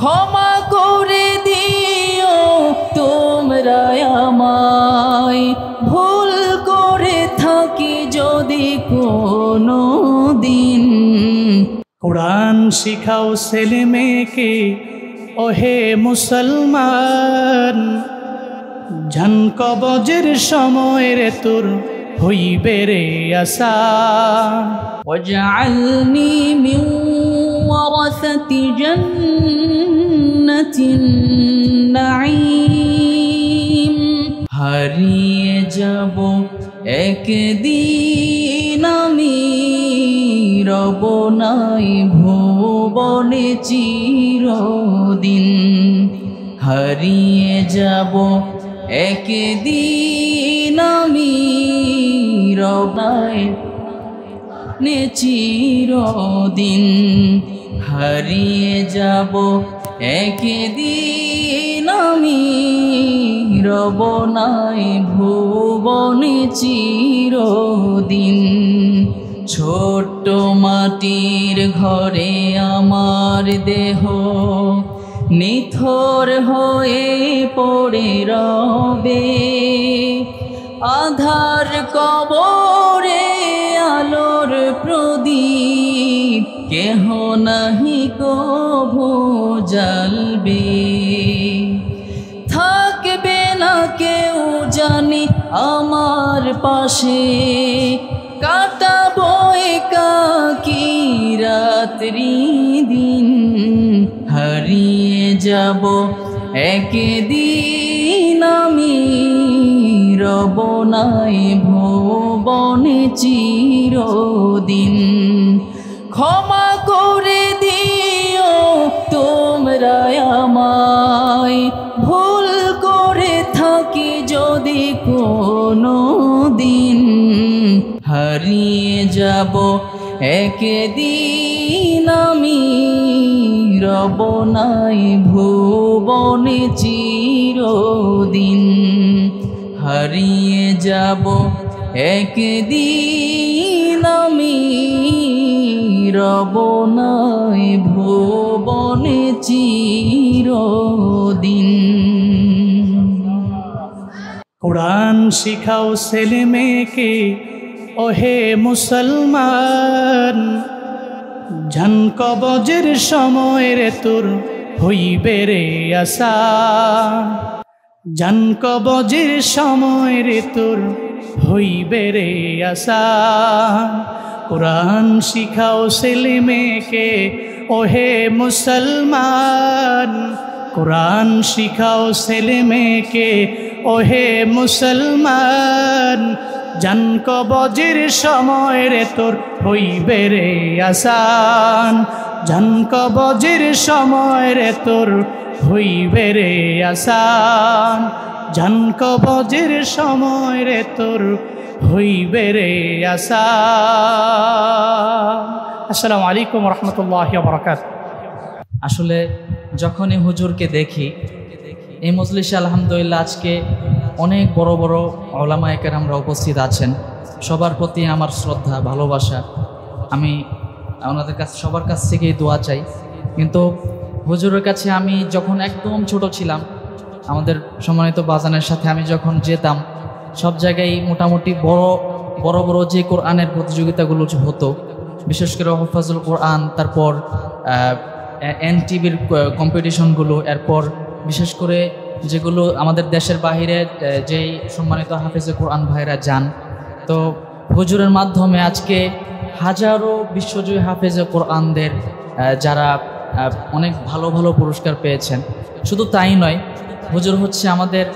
ক্ষমা করে দিও তোমরা আমায়, ভুল করে থাকি যদি কোনো দিন। কোরআন শিখাও ছেলে মেয়েকে ওহে মুসলমান, জান কবজের সময় রে তোর হইবে রে আসান। ওয়াজআলনি মিন ওয়ারাসাতি জান্নাতিন নাঈম। হারিয়ে যাব একদিন আমি, রব নাই ভুবনে চিরদিন। হারিয়ে যাব একদিন আমি, রব নাই চিরদিন। হারিয়ে যাব একদিন আমি, রব নাই ভুবনে চিরদিন। ছোট্ট মাটির ঘরে আমার দেহ নিথর হয়ে পড়ে রবে, আধার কবরে আলোর প্রদীপ কেহ নাহি কভু জ্বালবে। থাকবে না কেউ জানি আমার পাশে, কাটাবো একাকী রাত্রি দিন। হারিয়ে যাব একদিন আমি, রব নাই ভুবনে চিরদিন। ক্ষমা করে দিও তোমরা আমায়, ভুল করে থাকি যদি কোনো দিন। হারিয়ে যাব একদিন আমি, রব নাই ভুবনে চিরদিন। হারিয়ে যাব একদিন আমি, রব নাই ভুবনে চিরদিন। কোরআন শিখাও ছেলে মেয়েকে ওহে মুসলমান, জান কবজের সময় রে তোর হইবে রে আসান। জান কবজের সময় রে তোর হইবে রে আসান। কোরআন শিখাও ছেলে মেয়েকে ওহে মুসলমান, কোরআন শিখাও ছেলে মেয়েকে ওহে মুসলমান, জান কবজের সময় রে তোর হইবে রে আসান। জান কবজের সময় রে তোর হইবে রে আসান। জান কবজের সময় রে তোর হইবে রে আসান। আসসালামু আলাইকুম ওয়া রাহমাতুল্লাহি ওয়া বারাকাতুহু। আসলে যখনই হুজুরকে দেখি এই মজলিসে, আলহামদুলিল্লাহ আজকে অনেক বড় বড় উলামায়ে কেরামরা উপস্থিত আছেন। সবার প্রতি আমার শ্রদ্ধা ভালোবাসা। আমি ওনাদের কাছে সবার কাছ থেকেই দোয়া চাই। কিন্তু হুজুরের কাছে আমি যখন একদম ছোট ছিলাম, আমাদের সম্মানিত বাজানের সাথে আমি যখন যেতাম, সব জায়গায় মোটামুটি বড় বড় যে কোরআনের প্রতিযোগিতাগুলো হতো, বিশেষ করে হফাজুল কোরআন, তারপর এনটিভির কম্পিটিশনগুলো, এরপর বিশেষ করে যেগুলো আমাদের দেশের বাহিরে যেই সম্মানিত হাফেজে কোরআন ভাইরা যান, তো হুজুরের মাধ্যমে আজকে হাজারো বিশ্বজয়ী হাফেজে কোরআনদের যারা অনেক ভালো ভালো পুরস্কার পেয়েছেন। শুধু তাই নয়, হুজুর হচ্ছে আমাদের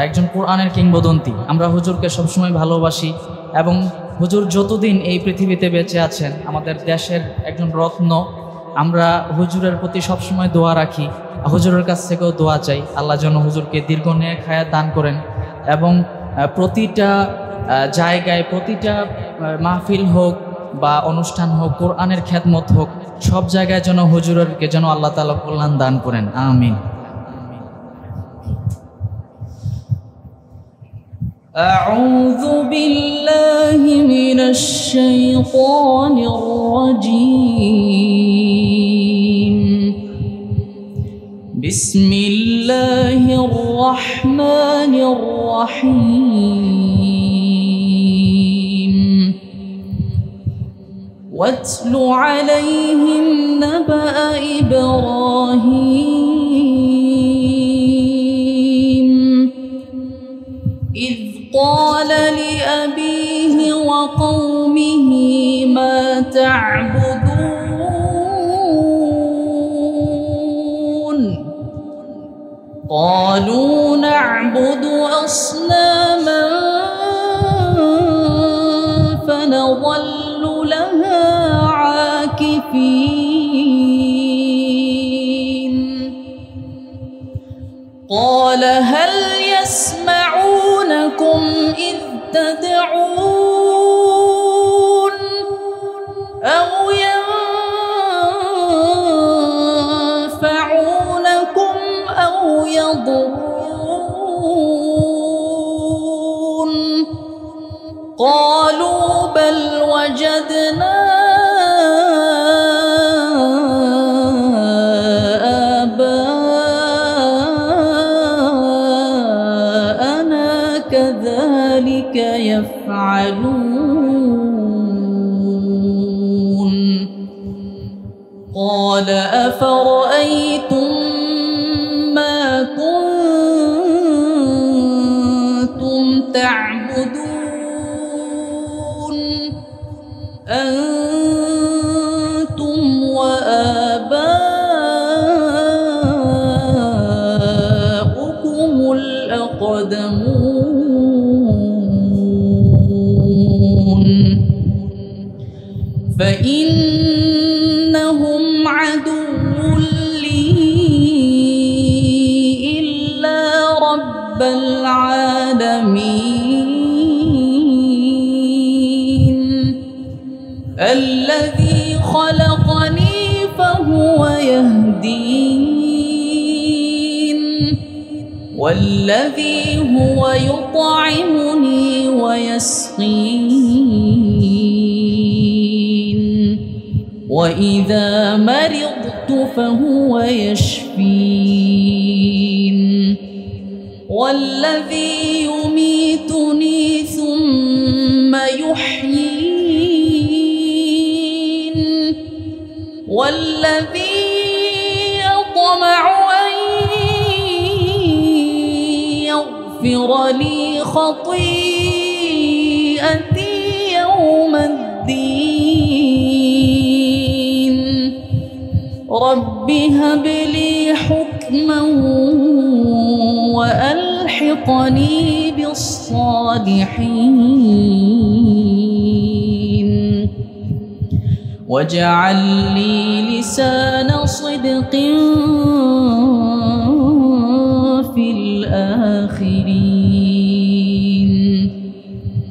একজন কোরআনের কিংবদন্তি। আমরা হুজুরকে সবসময় ভালোবাসি এবং হুজুর যতদিন এই পৃথিবীতে বেঁচে আছেন আমাদের দেশের একজন রত্ন। আমরা হুজুরের প্রতি সবসময় দোয়া রাখি, হুজুরের কাছ থেকেও দোয়া চাই আল্লাহ যেন হুজুরকে দীর্ঘ নেক হায়াত দান করেন এবং প্রতিটা জায়গায়, প্রতিটা মাহফিল হোক বা অনুষ্ঠান হোক, কোরআনের খিদমত হোক, সব জায়গায় যেন হুজুরকে যেন আল্লাহ তাআলা কল্যাণ দান করেন, আমিন। আউযু বিল্লাহি মিনাশ শাইতানির রাজীম। بسم الله الرحمن الرحيم واتل عليهم نبأ إبراهيم إذ قال لأبيه وقومه ما تعبدون قالوا نعبد أصناما فنظل لها عاكفين قال هل يسمعونكم إذ تدعون أو ينفعونكم أو يضرون قالوا بل وجدنا آباءنا كذلك يفعلون قال أفرأيتم ما كنتم تعبدون أنتم وآباؤكم الأقدمون فإنهم عدو لي إلا رب العالمين الذي خلقني فهو يهدين والذي هو يطعمني ويسقين وإذا مرضت فهو يشفين والذي يميتني ثم يحيين والذي يطمع أن يغفر لي خطيئتي يوم الدين رب هب لي حكما وألحقني بالصالحين واجعل لي لسان صدق في الآخرين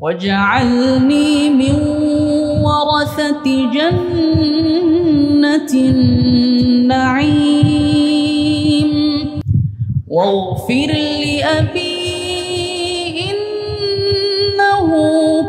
واجعلني من ورثة جنة النعيم واغفر لأبي إنه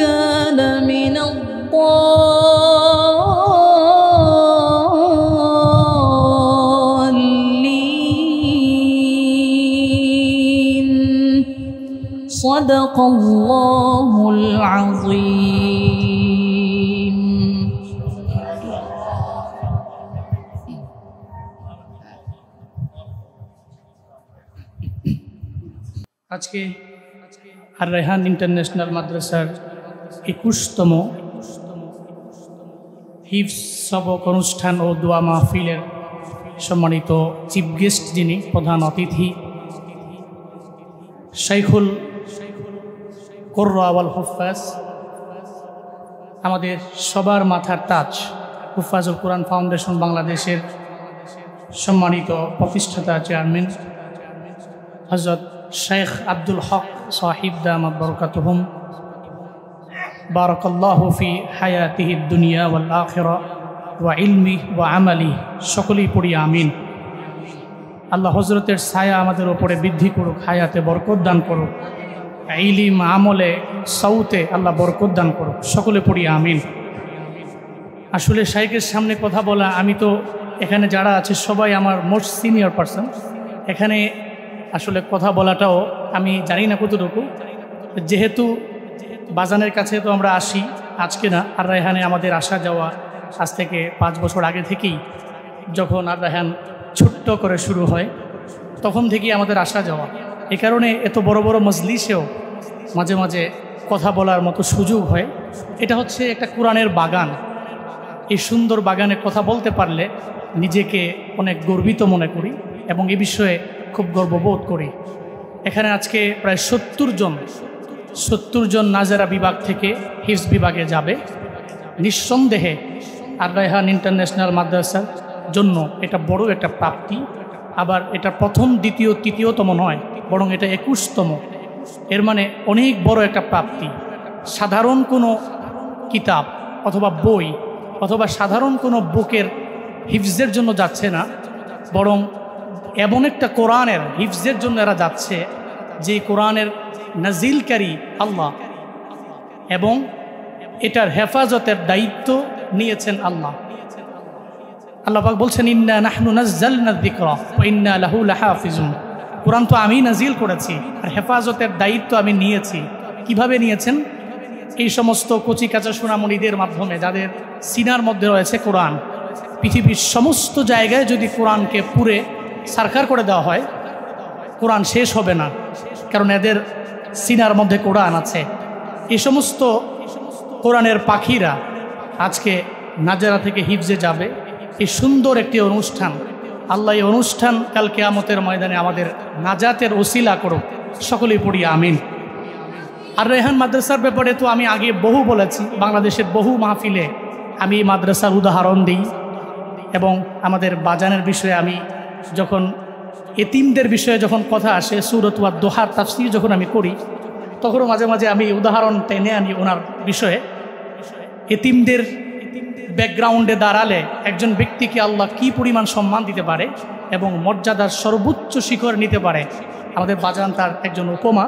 كان من الضالين صدق الله العظيم আজকে আর রেহান ইন্টারন্যাশনাল মাদ্রাসার 21তম হিফজ সবক অনুষ্ঠান ও দোয়া মাহফিলের সম্মানিত চিফ গেস্ট যিনি প্রধান অতিথি শাইখুল কুররা ওয়াল হুফাজ আমাদের সবার মাথার তাজ হুফাজুল কুরআন ফাউন্ডেশন বাংলাদেশের সম্মানিত প্রতিষ্ঠাতা চেয়ারম্যান হযরত শেখ আব্দুল হক সাহিব দামাত বরকাতুহুম বারাকাল্লাহু ফি হায়াতিহি দুনিয়া ওয়াল আখিরা ওয়া ইলমি ওয়া আমালি সকলেই পড়ি আমিন। আল্লাহ হযরতের ছায়া আমাদের উপরে বৃদ্ধি করুক, হায়াতে বরকত দান করুক, ইলম আমলে সৌতে আল্লাহ বরকত দান করুক, সকলে পড়ি আমিন। আসলে শাইখের সামনে কথা বলা, আমি তো এখানে যারা আছে সবাই আমার মোস্ট সিনিয়র পারসন, এখানে আসলে কথা বলাটাও আমি জানি না কতটুকু, যেহেতু বাজানের কাছে তো আমরা আসি আজকে না, আর রায়হানে আমাদের আসা যাওয়া আজ থেকে 5 বছর আগে থেকেই, যখন আর রায়হান ছোট্ট করে শুরু হয় তখন থেকেই আমাদের আসা যাওয়া। এ কারণে এত বড় বড় মজলিসেও মাঝে মাঝে কথা বলার মতো সুযোগ হয়। এটা হচ্ছে একটা কোরআনের বাগান। এই সুন্দর বাগানে কথা বলতে পারলে নিজেকে অনেক গর্বিত মনে করি এবং এ বিষয়ে খুব গর্ববোধ করি। এখানে আজকে প্রায় 70 জন নাজারা বিভাগ থেকে হিফজ বিভাগে যাবে। নিঃসন্দেহে আর রায়হান ইন্টারন্যাশনাল মাদ্রাসার জন্য এটা বড় একটা প্রাপ্তি। আবার এটা প্রথম, দ্বিতীয়, তৃতীয়তম নয়, বরং এটা 21তম। এর মানে অনেক বড় একটা প্রাপ্তি। সাধারণ কোনো কিতাব অথবা বই অথবা সাধারণ কোনো বুকের হিফজের জন্য যাচ্ছে না, বরং এমন একটা কোরআনের হিফজের জন্য এরা যাচ্ছে যে কোরআনের নাজিলকারী আল্লাহ এবং এটার হেফাজতের দায়িত্ব নিয়েছেন আল্লাহ। আল্লাহ পাক বলছেন, ইন্না নাহনু নাজ্জালনা যিকরা ওয়া ইন্না লাহু লাহাফিজুন। কোরআন তো আমি নাজিল করেছি আর হেফাজতের দায়িত্ব আমি নিয়েছি। কিভাবে নিয়েছেন? এই সমস্ত কচি কাঁচা সোনামণিদের মাধ্যমে, যাদের সিনার মধ্যে রয়েছে কোরআন। পৃথিবীর সমস্ত জায়গায় যদি কোরআনকে পুরে সারখার করে দেওয়া হয়, কোরআন শেষ হবে না, কারণ এদের সিনার মধ্যে কোরআন আছে। এই সমস্ত কোরআনের পাখিরা আজকে নাজারা থেকে হিফজে যাবে। এই সুন্দর একটি অনুষ্ঠান, আল্লাহ এই অনুষ্ঠান কাল কিয়ামতের ময়দানে আমাদের নাজাতের ওসিলা করুক। সকলেই পড়ি আমিন। আর রায়হান মাদ্রাসার ব্যাপারে তো আমি আগে বহু বলেছি, বাংলাদেশের বহু মাহফিলে আমি এই মাদ্রাসার উদাহরণ দিই এবং আমাদের বাজানের বিষয়ে আমি যখন এতিমদের বিষয়ে যখন কথা আসে, সূরাত ওয়াদ দোহার তাফসীর যখন আমি করি, তখনও মাঝে মাঝে আমি উদাহরণ টেনে আনি ওনার বিষয়ে। এতিমদের ব্যাকগ্রাউন্ডে দাঁড়ালে একজন ব্যক্তিকে আল্লাহ কি পরিমাণ সম্মান দিতে পারে এবং মর্যাদার সর্বোচ্চ শিখর নিতে পারে, আমাদের বাজান তার একজন উপমা।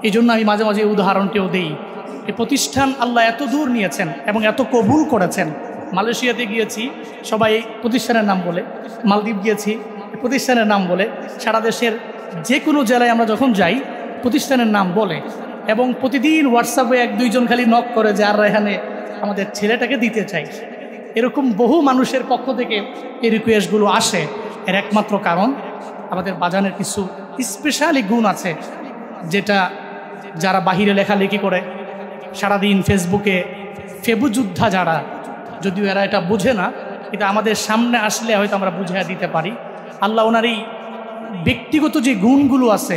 এই জন্য আমি মাঝে মাঝে উদাহরণটিও দিই। এই প্রতিষ্ঠান আল্লাহ এত দূর নিয়েছেন এবং এত কবুল করেছেন। মালয়েশিয়াতে গিয়েছি, সবাই প্রতিষ্ঠানের নাম বলে। মালদ্বীপ গিয়েছি, প্রতিষ্ঠানের নাম বলে। সারা দেশের যে কোনো জেলায় আমরা যখন যাই প্রতিষ্ঠানের নাম বলে, এবং প্রতিদিন হোয়াটসঅ্যাপে 1-2 জন খালি নক করে যে আর রায়হানে আমাদের ছেলেটাকে দিতে চাই। এরকম বহু মানুষের পক্ষ থেকে এই রিকোয়েস্টগুলো আসে। এর একমাত্র কারণ আমাদের বাজানের কিছু স্পেশালি গুণ আছে, যেটা যারা বাহিরে লেখালেখি করে সারাদিন ফেসবুকে ফেবুযোদ্ধা যারা, যদিও এরা এটা বুঝে না, এটা আমাদের সামনে আসলে হয়তো আমরা বুঝিয়ে দিতে পারি। আল্লাহ ওনার এই ব্যক্তিগত যে গুণগুলো আছে,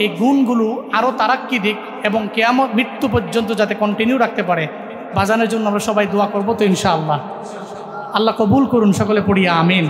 এই গুণগুলো আরও তারাক্কি দিক এবং কিয়ামত মৃত্যু পর্যন্ত যাতে কন্টিনিউ রাখতে পারে। বাজানের জন্য আমরা সবাই দোয়া করবো তো ইনশাআল্লাহ। আল্লাহ কবুল করুন, সকলে পড়ি আমিন।